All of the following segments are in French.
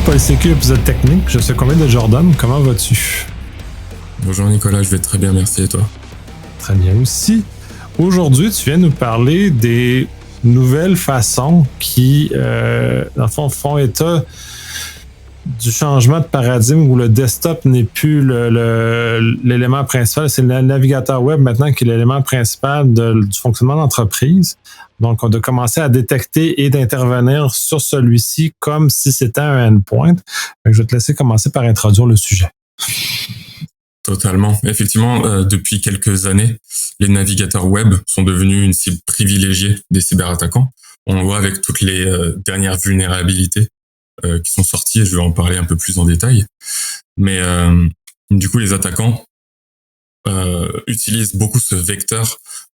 PolSécu, épisode technique. Je suis combien de Jordan. Comment vas-tu? Bonjour Nicolas, je vais très bien, merci, et toi? Très bien aussi. Aujourd'hui, tu viens nous parler des nouvelles façons qui, dans le fond, font état du changement de paradigme où le desktop n'est plus l'élément principal, c'est le navigateur web maintenant qui est l'élément principal du fonctionnement d'entreprise. Donc, on doit commencer à détecter et d'intervenir sur celui-ci comme si c'était un endpoint. Je vais te laisser commencer par introduire le sujet. Totalement. Effectivement, depuis quelques années, les navigateurs web sont devenus une cible privilégiée des cyberattaquants. On le voit avec toutes les dernières vulnérabilités qui sont sorties, et je vais en parler un peu plus en détail. Mais du coup, les attaquants utilisent beaucoup ce vecteur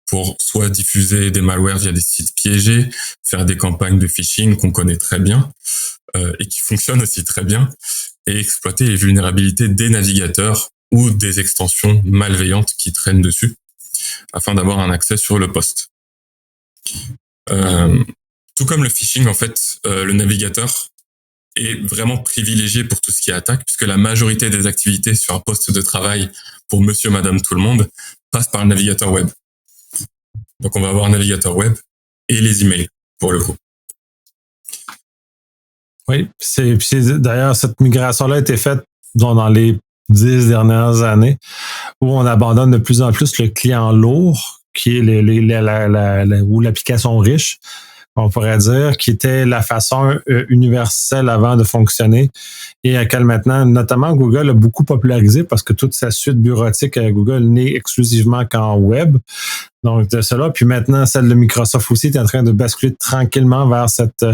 pour soit diffuser des malwares via des sites piégés, faire des campagnes de phishing qu'on connaît très bien et qui fonctionnent aussi très bien, et exploiter les vulnérabilités des navigateurs ou des extensions malveillantes qui traînent dessus afin d'avoir un accès sur le poste. Tout comme le phishing, en fait, le navigateur est vraiment privilégié pour tout ce qui est attaque, puisque la majorité des activités sur un poste de travail pour monsieur, madame, tout le monde passe par le navigateur web. Donc on va avoir un navigateur web et les emails, pour le coup. Oui, d'ailleurs, cette migration-là a été faite dans les 10 dernières années, où on abandonne de plus en plus le client lourd, qui est ou l'application riche, on pourrait dire, qui était la façon universelle avant de fonctionner et à laquelle maintenant, notamment Google a beaucoup popularisé parce que toute sa suite bureautique à Google n'est exclusivement qu'en web. Donc, de cela. Puis maintenant, celle de Microsoft aussi est en train de basculer tranquillement vers cette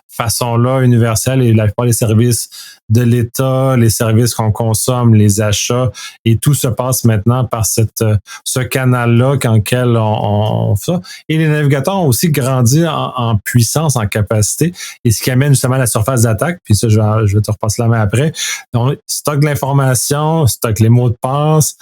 façon-là universelle et la plupart des services de l'État, les services qu'on consomme, les achats, et tout se passe maintenant par ce canal-là dans lequel on fait ça. Et les navigateurs ont aussi grandi en puissance, en capacité, et ce qui amène justement à la surface d'attaque, puis ça, je vais te repasser la main après. Donc, stocke l'information, stocke les mots de passe,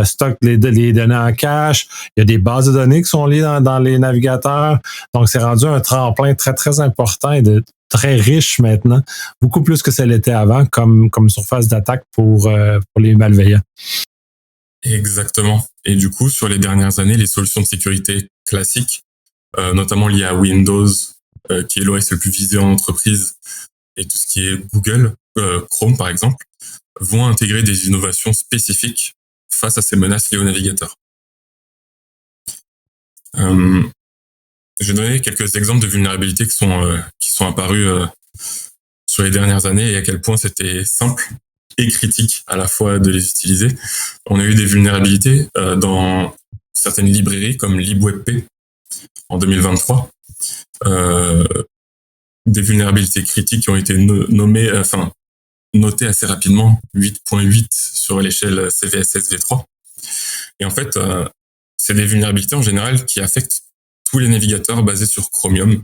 stocke les données en cache, il y a des bases de données qui sont liées dans les navigateurs. Donc, c'est rendu un tremplin très, très important et très riche maintenant, beaucoup plus que ça l'était avant comme surface d'attaque pour les malveillants. Exactement. Et du coup, sur les dernières années, les solutions de sécurité classiques, notamment liées à Windows, qui est l'OS le plus visé en entreprise, et tout ce qui est Google, Chrome par exemple, vont intégrer des innovations spécifiques face à ces menaces liées au navigateur. Je vais donner quelques exemples de vulnérabilités qui sont apparues sur les dernières années et à quel point c'était simple et critique à la fois de les utiliser. On a eu des vulnérabilités dans certaines librairies comme LibWebP en 2023. Des vulnérabilités critiques qui ont été notées assez rapidement, 8.8 sur l'échelle CVSS v3. Et en fait, c'est des vulnérabilités en général qui affectent tous les navigateurs basés sur Chromium,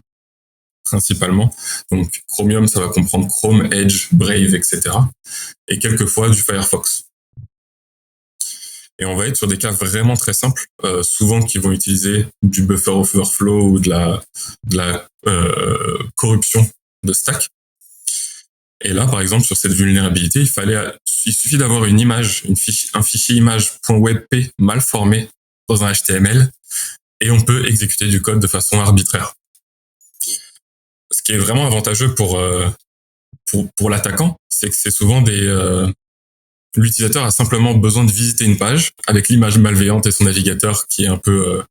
principalement. Donc, Chromium, ça va comprendre Chrome, Edge, Brave, etc. Et quelquefois du Firefox. Et on va être sur des cas vraiment très simples, souvent qui vont utiliser du buffer overflow ou de la corruption de stack. Et là, par exemple, sur cette vulnérabilité, il suffit d'avoir une image, un fichier image.webp mal formé dans un HTML, et on peut exécuter du code de façon arbitraire. Ce qui est vraiment avantageux pour l'attaquant, c'est que c'est souvent l'utilisateur a simplement besoin de visiter une page avec l'image malveillante et son navigateur qui est un peu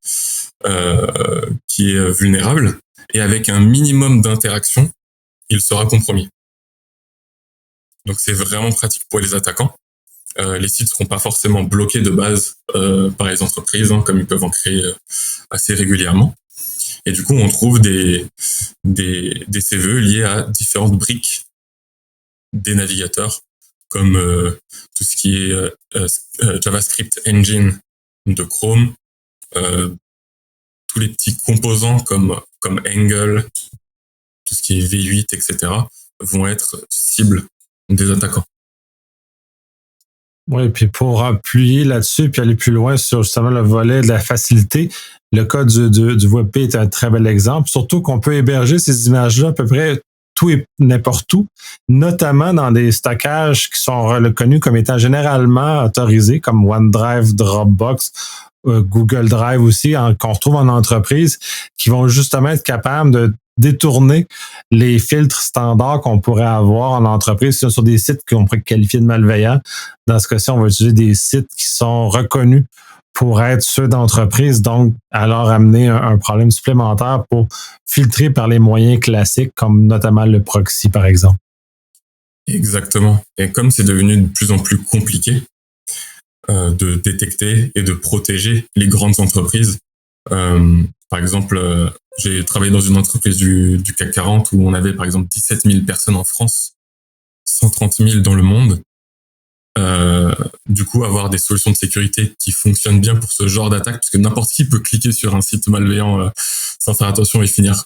qui est vulnérable, et avec un minimum d'interaction, il sera compromis. Donc c'est vraiment pratique pour les attaquants. Les sites seront pas forcément bloqués de base par les entreprises, comme ils peuvent en créer assez régulièrement. Et du coup, on trouve des CVE liés à différentes briques des navigateurs, comme tout ce qui est JavaScript Engine de Chrome, tous les petits composants comme Angle, tout ce qui est V8, etc., vont être cibles des attaquants. Oui, puis pour appuyer là-dessus puis aller plus loin sur justement le volet de la facilité, le cas du WebP est un très bel exemple, surtout qu'on peut héberger ces images-là à peu près tout et n'importe où, notamment dans des stockages qui sont reconnus comme étant généralement autorisés, comme OneDrive, Dropbox, Google Drive aussi, qu'on retrouve en entreprise, qui vont justement être capables de détourner les filtres standards qu'on pourrait avoir en entreprise sur des sites qu'on pourrait qualifier de malveillants. Dans ce cas-ci, on va utiliser des sites qui sont reconnus pour être ceux d'entreprise, donc alors amener un problème supplémentaire pour filtrer par les moyens classiques, comme notamment le proxy, par exemple. Exactement. Et comme c'est devenu de plus en plus compliqué de détecter et de protéger les grandes entreprises, par exemple, j'ai travaillé dans une entreprise du CAC 40 où on avait par exemple 17 000 personnes en France, 130 000 dans le monde. Du coup, avoir des solutions de sécurité qui fonctionnent bien pour ce genre d'attaque, parce que n'importe qui peut cliquer sur un site malveillant sans faire attention et finir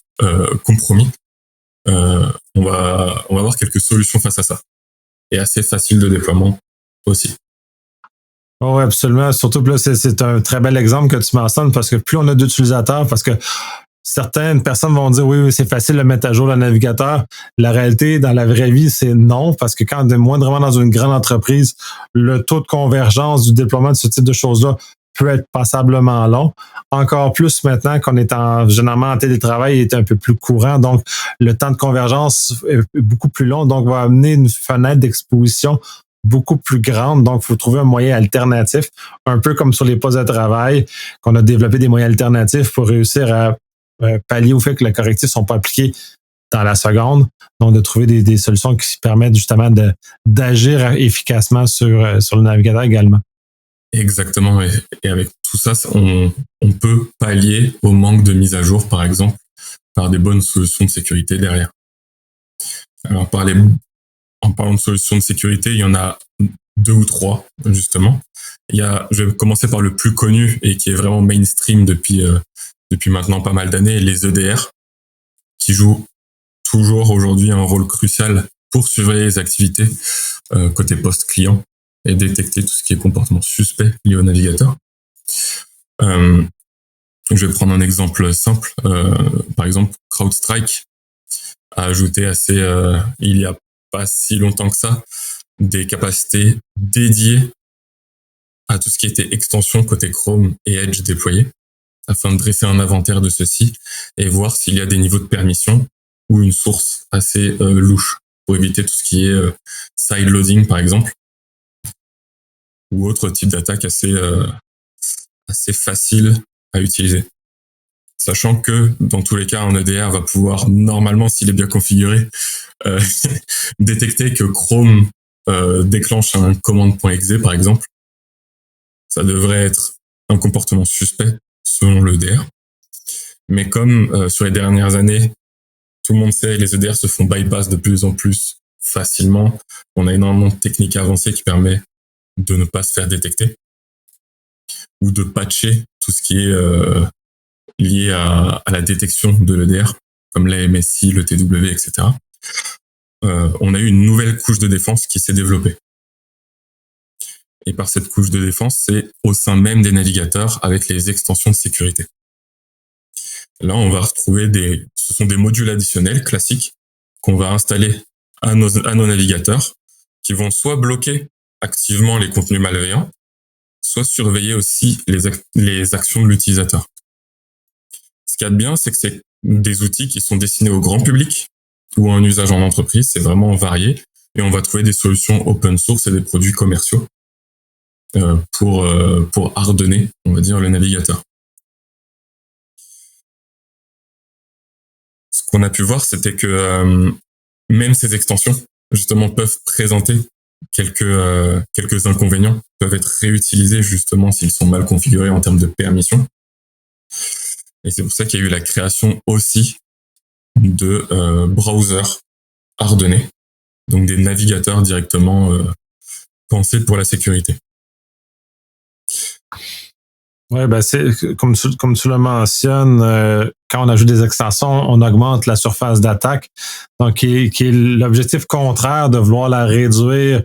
compromis. On va avoir quelques solutions face à ça. Et assez facile de déploiement aussi. Oh, oui, absolument. Surtout que là, c'est un très bel exemple que tu mentionnes parce que plus on a d'utilisateurs, parce que certaines personnes vont dire oui, c'est facile de mettre à jour le navigateur. La réalité, dans la vraie vie, c'est non, parce que quand on est moindrement dans une grande entreprise, le taux de convergence du déploiement de ce type de choses-là peut être passablement long. Encore plus maintenant qu'on est généralement en télétravail, il est un peu plus courant, donc le temps de convergence est beaucoup plus long, donc va amener une fenêtre d'exposition beaucoup plus grande. Donc, il faut trouver un moyen alternatif, un peu comme sur les postes de travail, qu'on a développé des moyens alternatifs pour réussir à pallier au fait que les correctifs ne sont pas appliqués dans la seconde. Donc, de trouver des solutions qui permettent justement d'agir efficacement sur le navigateur également. Exactement. Et avec tout ça, on peut pallier au manque de mise à jour, par exemple, par des bonnes solutions de sécurité derrière. Alors, en parlant de solutions de sécurité, il y en a 2 ou 3, justement. Je vais commencer par le plus connu et qui est vraiment mainstream depuis maintenant pas mal d'années, les EDR, qui jouent toujours aujourd'hui un rôle crucial pour surveiller les activités côté post-client et détecter tout ce qui est comportement suspect lié au navigateur. Je vais prendre un exemple simple. Par exemple, CrowdStrike a ajouté il y a pas si longtemps que ça, des capacités dédiées à tout ce qui était extension côté Chrome et Edge déployés, afin de dresser un inventaire de ceci et voir s'il y a des niveaux de permission ou une source assez louche, pour éviter tout ce qui est sideloading par exemple, ou autre type d'attaque assez facile à utiliser. Sachant que, dans tous les cas, un EDR va pouvoir, normalement, s'il est bien configuré, détecter que Chrome déclenche un command.exe, par exemple. Ça devrait être un comportement suspect, selon l'EDR. Mais comme sur les dernières années, tout le monde sait, les EDR se font bypass de plus en plus facilement. On a énormément de techniques avancées qui permettent de ne pas se faire détecter ou de patcher tout ce qui est lié à la détection de l'EDR, comme la MSI, le TW, etc. On a eu une nouvelle couche de défense qui s'est développée. Et par cette couche de défense, c'est au sein même des navigateurs avec les extensions de sécurité. Là, on va retrouver ce sont des modules additionnels classiques qu'on va installer à nos navigateurs qui vont soit bloquer activement les contenus malveillants, soit surveiller aussi les actions de l'utilisateur. Ce qu'il y a de bien, c'est que c'est des outils qui sont destinés au grand public ou à un usage en entreprise, c'est vraiment varié, et on va trouver des solutions open source et des produits commerciaux pour hardener, on va dire, le navigateur. Ce qu'on a pu voir, c'était que même ces extensions, justement, peuvent présenter quelques inconvénients, peuvent être réutilisés justement s'ils sont mal configurés en termes de permission. Et c'est pour ça qu'il y a eu la création aussi de browsers hardenés, donc des navigateurs directement pensés pour la sécurité. Oui, ben c'est comme tu le mentionnes, quand on ajoute des extensions, on augmente la surface d'attaque. Donc, qui est l'objectif contraire de vouloir la réduire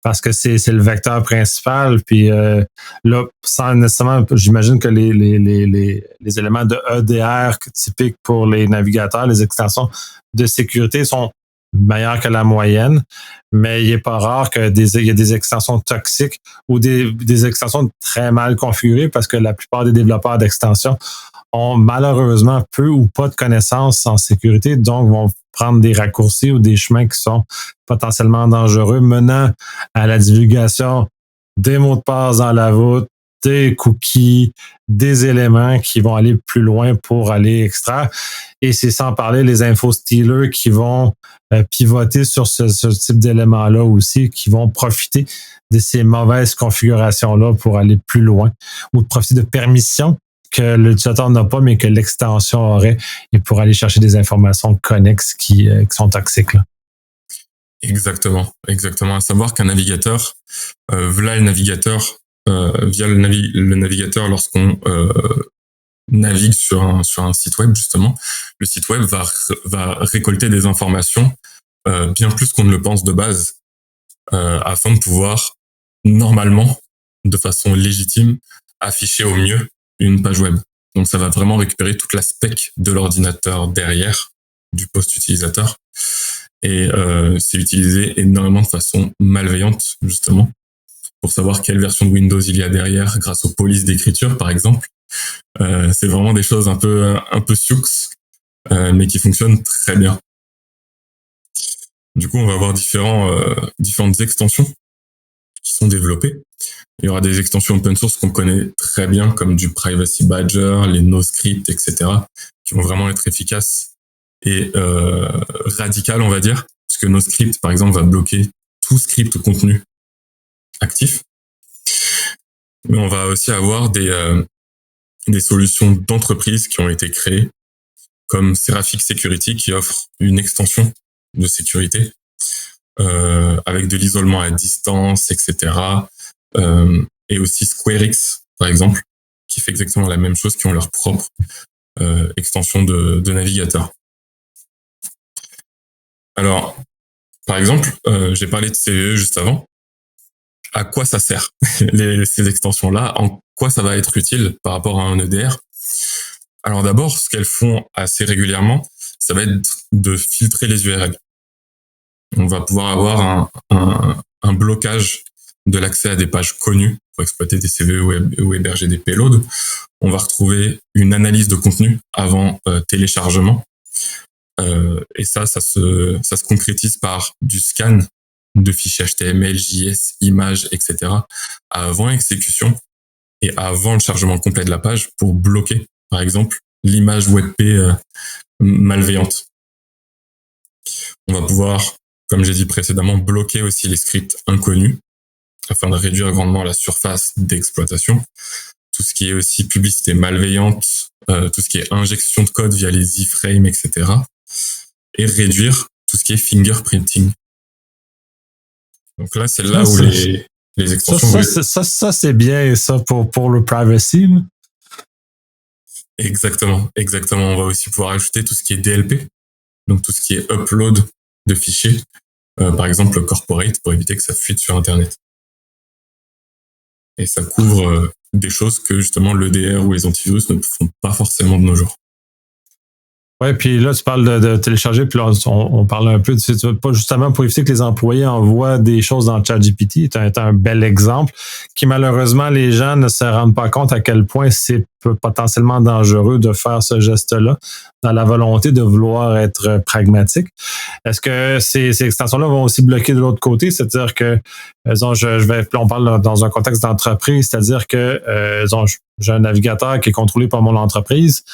parce que c'est le vecteur principal. Puis là, sans nécessairement, j'imagine que les éléments de EDR typiques pour les navigateurs, les extensions de sécurité sont meilleur que la moyenne, mais il n'est pas rare qu'il y ait des extensions toxiques ou des extensions très mal configurées parce que la plupart des développeurs d'extensions ont malheureusement peu ou pas de connaissances en sécurité, donc vont prendre des raccourcis ou des chemins qui sont potentiellement dangereux, menant à la divulgation des mots de passe dans la voûte, des cookies, des éléments qui vont aller plus loin pour aller extraire. Et c'est sans parler les info-stealers qui vont pivoter sur ce type d'éléments-là aussi, qui vont profiter de ces mauvaises configurations-là pour aller plus loin ou profiter de permissions que l'utilisateur n'a pas, mais que l'extension aurait, et pour aller chercher des informations connexes qui sont toxiques. Là. Exactement. À savoir qu'un navigateur, via le navigateur, lorsqu'on navigue sur un site web, justement, le site web va récolter des informations bien plus qu'on ne le pense de base, afin de pouvoir, normalement, de façon légitime, afficher au mieux une page web. Donc ça va vraiment récupérer toute la spec de l'ordinateur derrière, du post utilisateur, et c'est utilisé énormément de façon malveillante, justement, pour savoir quelle version de Windows il y a derrière, grâce aux polices d'écriture, par exemple. C'est vraiment des choses un peu sioux, mais qui fonctionnent très bien. Du coup, on va avoir différentes extensions qui sont développées. Il y aura des extensions open source qu'on connaît très bien, comme du Privacy Badger, les NoScript, etc., qui vont vraiment être efficaces et radicales, on va dire, puisque NoScript, par exemple, va bloquer tout script contenu actif. Mais on va aussi avoir des solutions d'entreprise qui ont été créées, comme Seraphic Security, qui offre une extension de sécurité avec de l'isolement à distance, etc., et aussi SquareX, par exemple, qui fait exactement la même chose, qui ont leur propre extension de navigateur. Alors, par exemple, j'ai parlé de CVE juste avant. À quoi ça sert, ces extensions-là? En quoi ça va être utile par rapport à un EDR? Alors d'abord, ce qu'elles font assez régulièrement, ça va être de filtrer les URL. On va pouvoir avoir un blocage de l'accès à des pages connues pour exploiter des CVE ou héberger des payloads. On va retrouver une analyse de contenu avant téléchargement. Et ça se concrétise par du scan de fichiers HTML, JS, images, etc. avant exécution et avant le chargement complet de la page pour bloquer, par exemple, l'image WebP malveillante. On va pouvoir, comme j'ai dit précédemment, bloquer aussi les scripts inconnus afin de réduire grandement la surface d'exploitation. Tout ce qui est aussi publicité malveillante, tout ce qui est injection de code via les iframes, etc. Et réduire tout ce qui est fingerprinting. Donc là, c'est là où les extensions... Ça, c'est bien, ça, pour le privacy. Là. Exactement. On va aussi pouvoir ajouter tout ce qui est DLP, donc tout ce qui est upload de fichiers, par exemple corporate, pour éviter que ça fuite sur Internet. Et ça couvre des choses que justement l'EDR ou les antivirus ne font pas forcément de nos jours. Oui, puis là, tu parles de télécharger, puis là, on parle un peu de pas justement pour éviter que les employés envoient des choses dans ChatGPT. C'est un bel exemple qui, malheureusement, les gens ne se rendent pas compte à quel point c'est potentiellement dangereux de faire ce geste-là dans la volonté de vouloir être pragmatique. Est-ce que ces extensions-là vont aussi bloquer de l'autre côté? C'est-à-dire que, disons, on parle dans un contexte d'entreprise, c'est-à-dire que, disons, j'ai un navigateur qui est contrôlé par mon entreprise,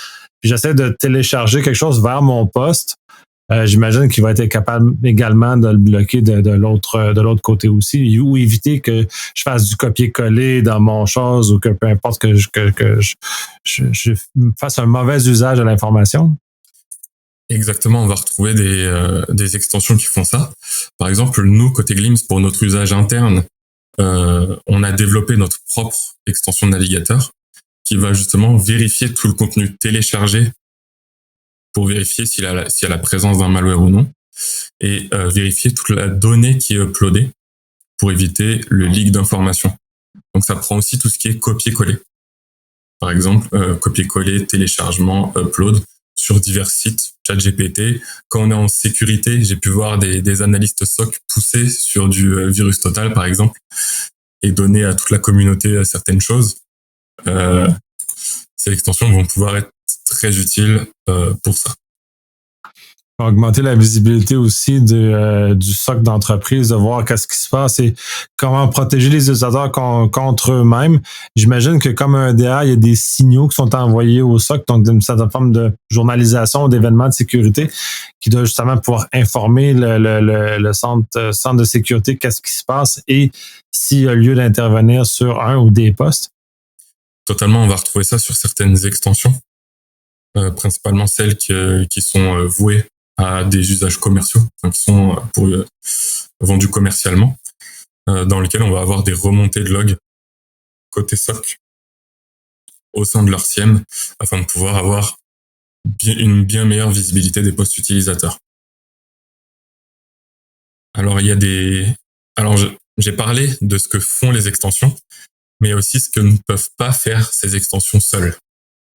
puis j'essaie de télécharger quelque chose vers mon poste. J'imagine qu'il va être capable également de le bloquer de l'autre côté aussi, ou éviter que je fasse du copier-coller dans mon chose ou que peu importe que je fasse un mauvais usage de l'information. Exactement, on va retrouver des extensions qui font ça. Par exemple, nous, côté Glimpse, pour notre usage interne, on a développé notre propre extension de navigateur qui va justement vérifier tout le contenu téléchargé pour vérifier s'il y a la présence d'un malware ou non, et vérifier toute la donnée qui est uploadée pour éviter le leak d'informations. Donc ça prend aussi tout ce qui est copier-coller. Par exemple, copier-coller, téléchargement, upload sur divers sites ChatGPT. Quand on est en sécurité, j'ai pu voir des analystes SOC pousser sur du virus total, par exemple, et donner à toute la communauté certaines choses. Ces extensions vont pouvoir être très utiles pour ça. Augmenter la visibilité aussi du SOC d'entreprise, de voir qu'est-ce qui se passe et comment protéger les utilisateurs contre eux-mêmes. J'imagine que comme un EDR, il y a des signaux qui sont envoyés au SOC, donc d'une certaine forme de journalisation d'événements de sécurité qui doit justement pouvoir informer le centre de sécurité qu'est-ce qui se passe et s'il y a lieu d'intervenir sur un ou des postes. Totalement, on va retrouver ça sur certaines extensions, principalement celles qui sont vouées à des usages commerciaux, enfin, qui sont vendus commercialement, dans lesquels on va avoir des remontées de logs côté SOC au sein de leur SIEM afin de pouvoir avoir une bien meilleure visibilité des postes utilisateurs. Alors j'ai parlé de ce que font les extensions, mais aussi ce que ne peuvent pas faire ces extensions seules.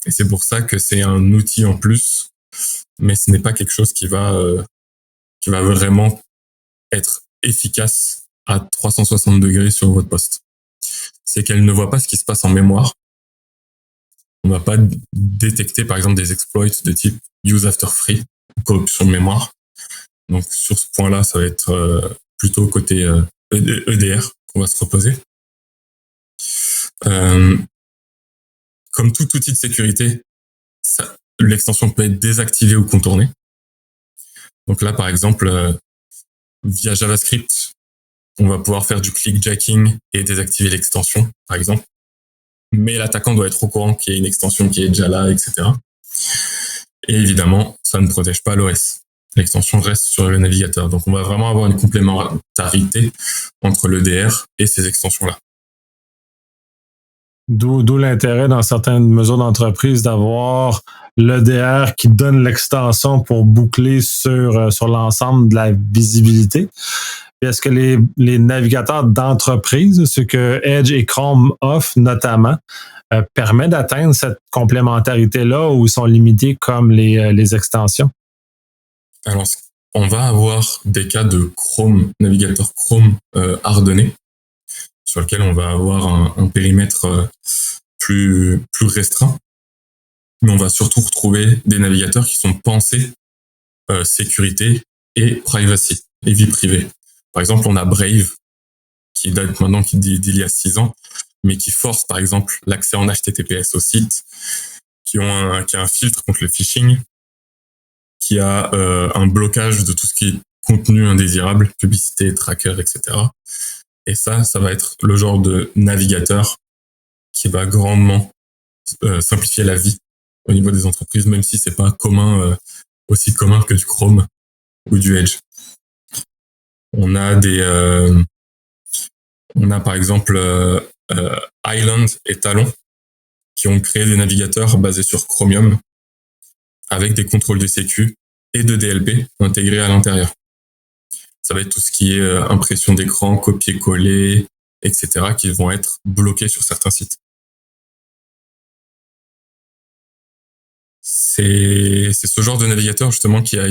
Et c'est pour ça que c'est un outil en plus, mais ce n'est pas quelque chose qui va vraiment être efficace à 360 degrés sur votre poste. C'est qu'elle ne voit pas ce qui se passe en mémoire. On ne va pas détecter, par exemple, des exploits de type use after free, corruption de mémoire. Donc, sur ce point-là, ça va être plutôt côté EDR qu'on va se reposer. Comme tout outil de sécurité, l'extension peut être désactivée ou contournée. Donc là, par exemple, via JavaScript, on va pouvoir faire du clickjacking et désactiver l'extension, par exemple. Mais l'attaquant doit être au courant qu'il y a une extension qui est déjà là, etc. Et évidemment, ça ne protège pas l'OS. L'extension reste sur le navigateur. Donc on va vraiment avoir une complémentarité entre l'EDR et ces extensions-là. D'où l'intérêt dans certaines mesures d'entreprise d'avoir l'EDR qui donne l'extension pour boucler sur l'ensemble de la visibilité. Puis est-ce que les navigateurs d'entreprise, ce que Edge et Chrome offrent notamment, permet d'atteindre cette complémentarité-là ou ils sont limités comme les extensions? Alors, on va avoir des cas de Chrome, navigateur Chrome hardené, sur lequel on va avoir un périmètre plus restreint. Mais on va surtout retrouver des navigateurs qui sont pensés sécurité et privacy, et vie privée. Par exemple, on a Brave, qui date maintenant d'il y a 6 ans, mais qui force, par exemple, l'accès en HTTPS au site, qui a un filtre contre le phishing, qui a un blocage de tout ce qui est contenu indésirable, publicité, tracker, etc. Et ça va être le genre de navigateur qui va grandement simplifier la vie au niveau des entreprises, même si c'est pas aussi commun que du Chrome ou du Edge. On a par exemple Island et Talon qui ont créé des navigateurs basés sur Chromium avec des contrôles de sécu et de DLP intégrés à l'intérieur. Ça va être tout ce qui est impression d'écran, copier-coller, etc. qui vont être bloqués sur certains sites. C'est ce genre de navigateur justement qui a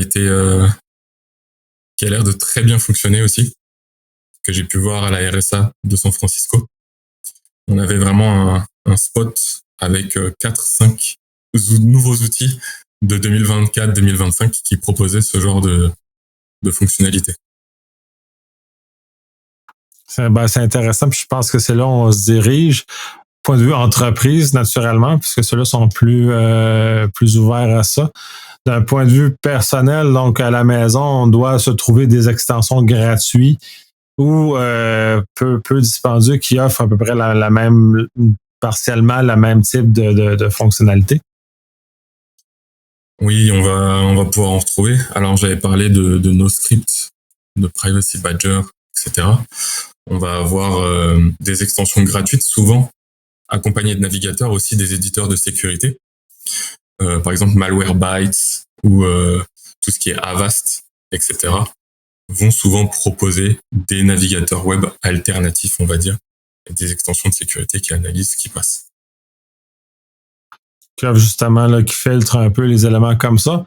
l'air de très bien fonctionner aussi, que j'ai pu voir à la RSA de San Francisco. On avait vraiment un spot avec 4-5 nouveaux outils de 2024-2025 qui proposaient ce genre de fonctionnalité. C'est intéressant, puis je pense que c'est là où on se dirige. Point de vue entreprise, naturellement, puisque ceux-là sont plus ouverts à ça. D'un point de vue personnel, donc à la maison, on doit se trouver des extensions gratuites ou peu dispendieux qui offrent à peu près partiellement la même type de fonctionnalité. Oui, on va pouvoir en retrouver. Alors j'avais parlé de nos scripts, de Privacy Badger, etc. On va avoir des extensions gratuites, souvent accompagnées de navigateurs, aussi des éditeurs de sécurité. Par exemple, Malwarebytes ou tout ce qui est Avast, etc. vont souvent proposer des navigateurs web alternatifs, on va dire, et des extensions de sécurité qui analysent ce qui passe. Justement, là, qui filtre un peu les éléments comme ça.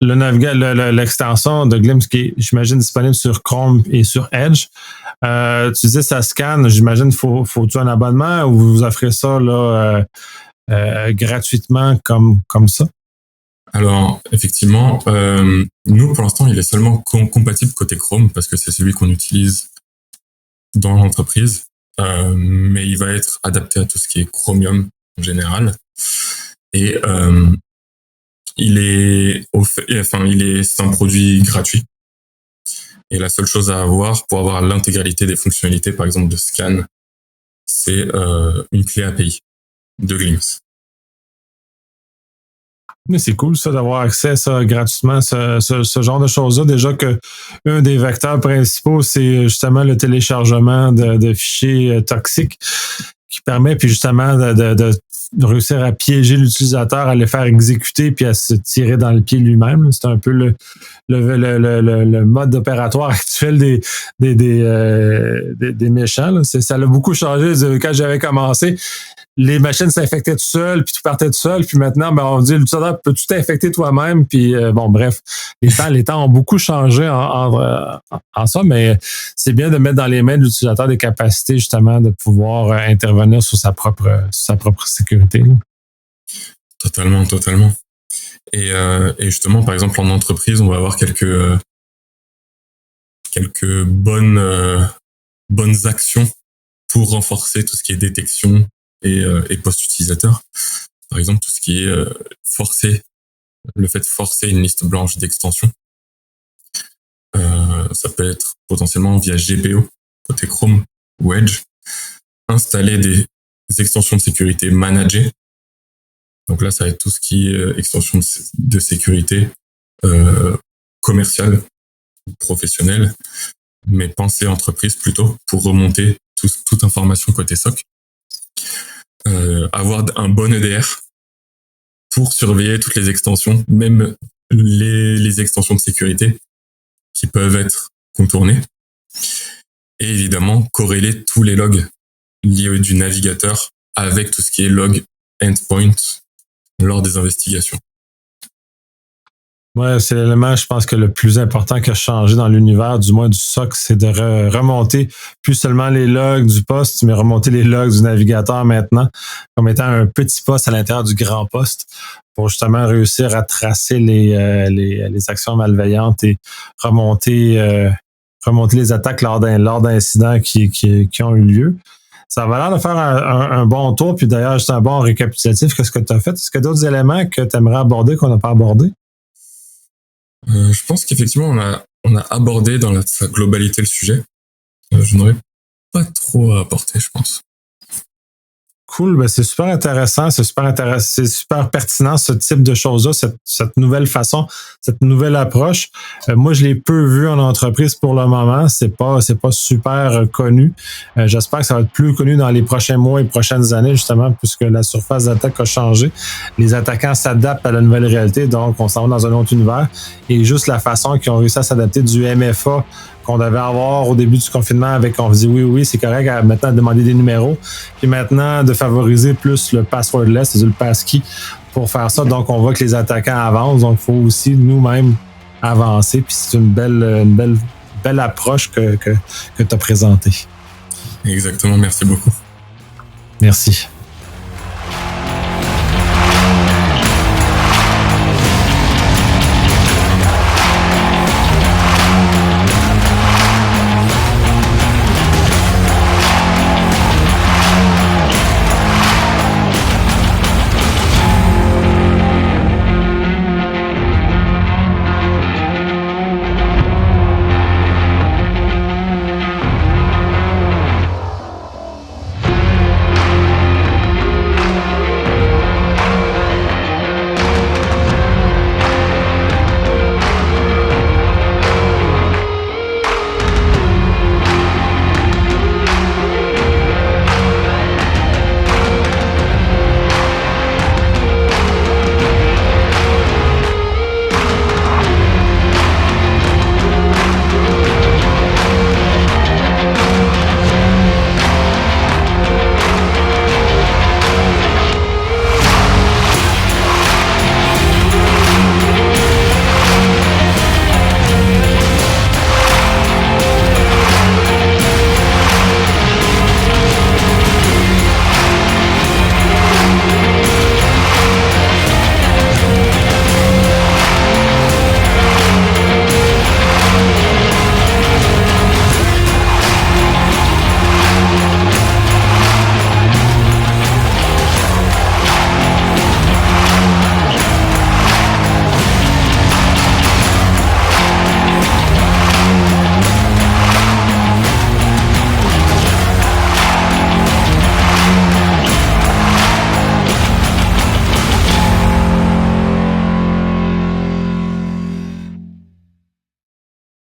l'extension de Glimpse qui est, j'imagine, disponible sur Chrome et sur Edge. Tu dis ça scanne, j'imagine, faut-tu un abonnement ou vous offrez ça là, gratuitement comme ça? Alors, effectivement, nous, pour l'instant, il est seulement compatible côté Chrome parce que c'est celui qu'on utilise dans l'entreprise. Mais il va être adapté à tout ce qui est Chromium en général. Et c'est un produit gratuit. Et la seule chose à avoir pour avoir l'intégralité des fonctionnalités, par exemple de scan, c'est une clé API de Glimpse. Mais c'est cool ça d'avoir accès à ça gratuitement, ce genre de choses-là. Déjà que un des vecteurs principaux, c'est justement le téléchargement de fichiers toxiques qui permet puis justement de réussir à piéger l'utilisateur, à le faire exécuter puis à se tirer dans le pied lui-même. C'est un peu le mode opératoire actuel des méchants. Là. Ça a beaucoup changé quand j'avais commencé. Les machines s'infectaient tout seules, puis tout partait tout seul, puis maintenant, on dit l'utilisateur peut tout t'infecter toi-même, puis bref, les temps ont beaucoup changé en ça, mais c'est bien de mettre dans les mains de l'utilisateur des capacités justement de pouvoir intervenir sur sa propre sécurité. Là. Totalement. Et justement, par exemple, en entreprise, on va avoir quelques bonnes actions pour renforcer tout ce qui est détection et post-utilisateur. Par exemple, tout ce qui est le fait de forcer une liste blanche d'extensions. Ça peut être potentiellement via GPO, côté Chrome ou Edge. Installer des extensions de sécurité managées. Donc là, ça va être tout ce qui est extension de sécurité commerciale ou professionnelle, mais pensée entreprise plutôt, pour remonter toute information côté SOC. Avoir un bon EDR pour surveiller toutes les extensions, même les extensions de sécurité qui peuvent être contournées. Et évidemment, corréler tous les logs liés du navigateur avec tout ce qui est log endpoint lors des investigations. Ouais, c'est l'élément, je pense que le plus important qui a changé dans l'univers, du moins du SOC, c'est de remonter plus seulement les logs du poste, mais remonter les logs du navigateur maintenant, comme étant un petit poste à l'intérieur du grand poste, pour justement réussir à tracer les actions malveillantes et remonter les attaques lors d'incidents qui ont eu lieu. Ça va l'air de faire un bon tour, puis d'ailleurs, juste un bon récapitulatif. Qu'est-ce que tu as fait? Est-ce qu'il y a d'autres éléments que tu aimerais aborder qu'on n'a pas abordé? Je pense qu'effectivement, on a abordé dans sa globalité le sujet. Je n'aurais pas trop à apporter, je pense. Cool, ben c'est super intéressant, c'est super pertinent ce type de choses-là, cette nouvelle façon, cette nouvelle approche. Moi, je l'ai peu vu en entreprise pour le moment, c'est pas super connu. J'espère que ça va être plus connu dans les prochains mois et prochaines années, justement, puisque la surface d'attaque a changé. Les attaquants s'adaptent à la nouvelle réalité, donc on s'en va dans un autre univers. Et juste la façon qu'ils ont réussi à s'adapter du MFA qu'on devait avoir au début du confinement avec, on dit oui, c'est correct, maintenant de demander des numéros, puis maintenant de favoriser plus le passwordless, c'est-à-dire le passkey pour faire ça. Donc, on voit que les attaquants avancent, donc il faut aussi nous-mêmes avancer, puis c'est une belle approche que tu as présentée. Exactement, merci beaucoup. Merci.